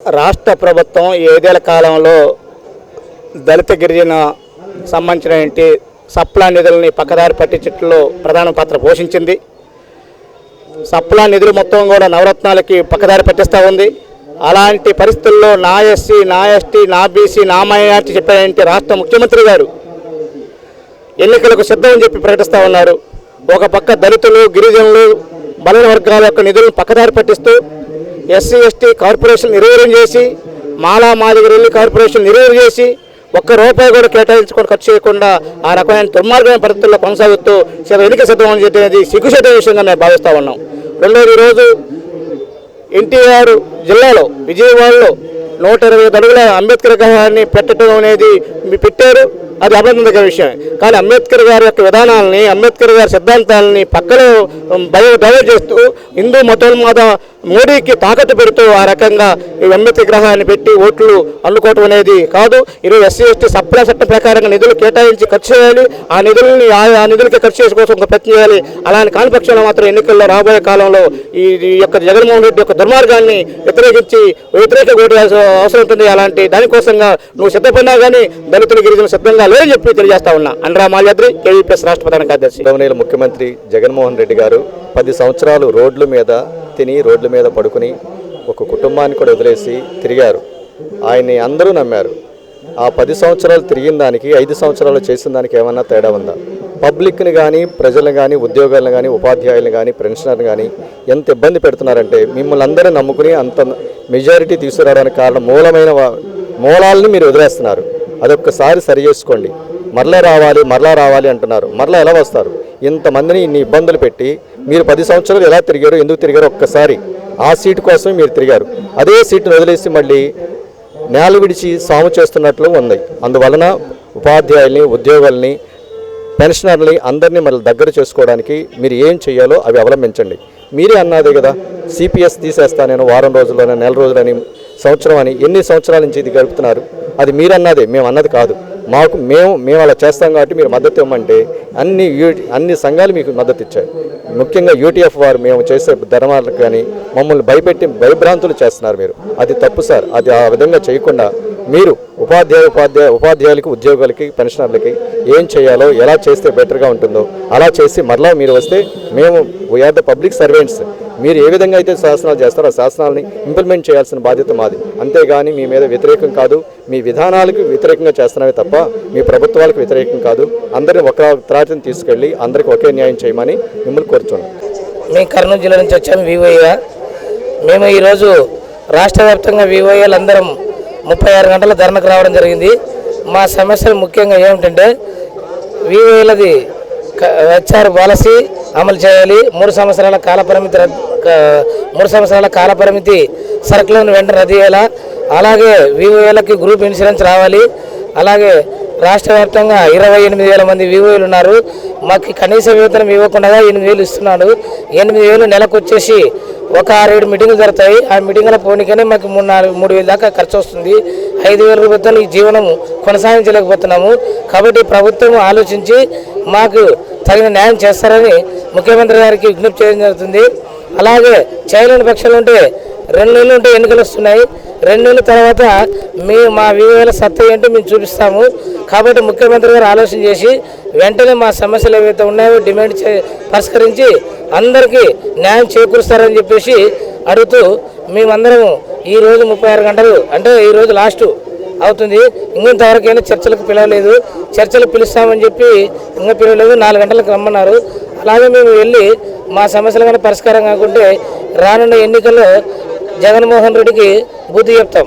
రాష్ట్ర ప్రభుత్వం 5 ఏళ్ల కాలంలో దళిత గిరిజన సంబంధించిన సప్లా నిధులని పక్కదారి పట్టించడంలో ప్రధాన పాత్ర పోషించింది. సప్లా నిధులు మొత్తం కూడా నవరత్నాలకి పక్కదారి పట్టిస్తూ ఉంది. అలాంటి పరిస్థితుల్లో నా ఎస్సీ, నా ఎస్టీ, నా బీసీ, నా మైనార్టీ చెప్పారంటే రాష్ట్ర ముఖ్యమంత్రి గారు ఎన్నికలకు సిద్ధమని చెప్పి ప్రకటిస్తూ ఉన్నారు. ఒక పక్క దళితులు, గిరిజనులు, బలైన వర్గాల యొక్క నిధులను పక్కదారి పట్టిస్తూ ఎస్సీ, ఎస్టీ కార్పొరేషన్ నిర్వీర్యం చేసి, మాలా మాదిగ రెల్లి కార్పొరేషన్ నిర్వీర్యం చేసి, ఒక్క రూపాయి కూడా కేటాయించుకొని ఖర్చు చేయకుండా ఆ రకమైన దుర్మార్గమైన పరిస్థితుల్లో కొనసాగుతూ ఎన్నిక సిద్ధమని చెప్పేది సిగ్గుచేట విషయంగా మేము భావిస్తూ ఉన్నాం. రెండోది, ఈరోజు ఎన్టీఆర్ జిల్లాలో విజయవాడలో 120 అడుగుల అంబేద్కర్ విగ్రహాన్ని పెట్టడం అనేది పెట్టారు. అది అభినందనకర విషయం. కానీ అంబేద్కర్ గారి యొక్క విధానాలని, అంబేద్కర్ గారి సిద్ధాంతాలని పక్కన డైవర్ట్ చేస్తూ హిందూ మతోన్మాద మోడీకి తాకట్టు పెడుతూ ఆ రకంగా ఈ అంబేద్కర్ విగ్రహాన్ని పెట్టి ఓట్లు అందుకోవటం అనేది కాదు. ఈరోజు ఎస్సీ, ఎస్టీ సప్లా చట్టం ప్రకారంగా నిధులు కేటాయించి ఖర్చు చేయాలి. ఆ నిధులకి ఖర్చు చేసుకోవడం ఒక ప్రయత్నం చేయాలి. అలాంటి కాని మాత్రం ఎన్నికల్లో రాబోయే కాలంలో ఈ యొక్క జగన్మోహన్ రెడ్డి యొక్క దుర్మార్గాన్ని వ్యతిరేక ఓటు అవసరం ఉంటుంది. అలాంటి దానికోసంగా నువ్వు సిద్ధపడినా కానీ దళితులు, గిరిజనులు సిద్ధంగా లేదని చెప్పి తెలియజేస్తా ఉన్నా. అండ్రా మాల్యాద్రి, కేవీపీఎస్ రాష్ట్ర ప్రధాన కార్యదర్శి. గౌరవనీయులు ముఖ్యమంత్రి జగన్మోహన్ రెడ్డి గారు 10 సంవత్సరాలు రోడ్ల మీద తిని, రోడ్ల మీద పడుకుని ఒక కుటుంబాన్ని కూడా వదిలేసి తిరిగారు. ఆయన్ని అందరూ నమ్మారు. ఆ 10 సంవత్సరాలు తిరిగిన దానికి 5 సంవత్సరాలు చేసిన దానికి ఏమన్నా తేడా ఉందా? పబ్లిక్ని కానీ, ప్రజలను కానీ, ఉద్యోగాలను కానీ, ఉపాధ్యాయులను కానీ, పెన్షనర్ని కానీ ఎంత ఇబ్బంది పెడుతున్నారంటే మిమ్మల్ని అందరూ నమ్ముకుని అంత మెజారిటీ తీసుకురావడానికి కారణం మూలాలని మీరు వదిలేస్తున్నారు. అదొక్కసారి సరి చేసుకోండి. మరలా రావాలి అంటున్నారు. మరలా ఎలా వస్తారు? ఇంతమందిని ఇన్ని ఇబ్బందులు పెట్టి మీరు 10 సంవత్సరాలు ఎలా తిరిగారు, ఎందుకు తిరిగారు? ఒక్కసారి ఆ సీటు కోసమే మీరు తిరిగారు. అదే సీటును వదిలేసి మళ్ళీ నేల విడిచి సాము చేస్తున్నట్లు ఉంది. అందువలన ఉపాధ్యాయుల్ని, ఉద్యోగుల్ని, పెన్షనర్ని అందరినీ మళ్ళీ దగ్గర చేసుకోవడానికి మీరు ఏం చేయాలో అవి అవలంబించండి. మీరే అన్నదే కదా, సిపిఎస్ తీసేస్తా నేను వారం రోజుల్లోనే, నెల రోజులని, సంవత్సరం అని ఎన్ని సంవత్సరాల నుంచి ఇది గడుపుతున్నారు. అది మీరన్నదే, మేము అన్నది కాదు. మేము అలా చేస్తాం కాబట్టి మీరు మద్దతు ఇవ్వమంటే అన్ని సంఘాలు మీకు మద్దతు ఇచ్చాయి. ముఖ్యంగా యూటీఎఫ్ వారు మేము చేసే ధర్మాలకు కానీ మమ్మల్ని భయభ్రాంతులు చేస్తున్నారు. మీరు అది తప్పు సార్. అది ఆ విధంగా చేయకుండా మీరు ఉపాధ్యాయులకి, ఉద్యోగులకి, పెన్షనర్లకి ఏం చేయాలో, ఎలా చేస్తే బెటర్గా ఉంటుందో అలా చేసి మరలా మీరు వస్తే మేము వీఆర్ ద పబ్లిక్ సర్వెంట్స్. మీరు ఏ విధంగా అయితే శాసనాలు చేస్తారో ఆ శాసనాలని ఇంప్లిమెంట్ చేయాల్సిన బాధ్యత మాది. అంతేగాని మీ మీద వ్యతిరేకం కాదు, మీ విధానాలకు వ్యతిరేకంగా చేస్తున్నామే తప్ప మీ ప్రభుత్వాలకు వ్యతిరేకం కాదు. అందరినీ ఒక త్రాటిని తీసుకెళ్ళి అందరికీ ఒకే న్యాయం చేయమని మిమ్మల్ని కోరుతున్నాం. మేము కర్నూలు జిల్లా నుంచి వచ్చాము, వివోఏగా. మేము ఈరోజు రాష్ట్ర వ్యాప్తంగా వివోఏలు అందరం 36 గంటల ధర్నాకు రావడం జరిగింది. మా సమస్యలు ముఖ్యంగా ఏమిటంటే వివోఏలది హెచ్ఆర్ పాలసీ అమలు చేయాలి. 3 సంవత్సరాల కాలపరిమితి సరుకులను వెంటనే రద్దు చేయాలా. అలాగే వివోఏలకి గ్రూప్ ఇన్సూరెన్స్ రావాలి. అలాగే రాష్ట్ర వ్యాప్తంగా 28,000 మంది వివోఏలు ఉన్నారు. మాకు కనీస వేతనం ఇవ్వకుండా 8,000 ఇస్తున్నాడు. 8,000 నెలకు వచ్చేసి ఒక 6-7 మీటింగులు జరుగుతాయి. ఆ మీటింగుల పోనీకనే మాకు 3,000 దాకా ఖర్చు వస్తుంది. 5,000 రూపాయలతో ఈ జీవనం కొనసాగించలేకపోతున్నాము. కాబట్టి ప్రభుత్వం ఆలోచించి మాకు తగిన న్యాయం చేస్తారని ముఖ్యమంత్రి గారికి విజ్ఞప్తి చేయడం జరుగుతుంది. అలాగే చేయలేని పక్షాలు ఉంటే 2 నెలలు ఉంటే ఎన్నికలు వస్తున్నాయి. 2 నెలల తర్వాత మా వివోఏల సత్తా ఏంటో మేము చూపిస్తాము. కాబట్టి ముఖ్యమంత్రి గారు ఆలోచన చేసి వెంటనే మా సమస్యలు ఏవైతే ఉన్నాయో డిమాండ్ పరిష్కరించి అందరికీ న్యాయం చేకూరుస్తారని చెప్పేసి అడుగుతూ మేమందరం ఈరోజు 36 గంటలు అంటే ఈరోజు లాస్ట్ అవుతుంది. ఇంతవరకైనా చర్చలకు పిలవలేదు. చర్చలు పిలుస్తామని చెప్పి ఇంకా పిలవలేదు. 4 గంటలకు రమ్మన్నారు. అలాగే మేము వెళ్ళి మా సమస్యలు కానీ పరిష్కారం కాకుంటే రానున్న ఎన్నికల్లో జగన్మోహన్ రెడ్డికి బుద్ధి చెప్తాం.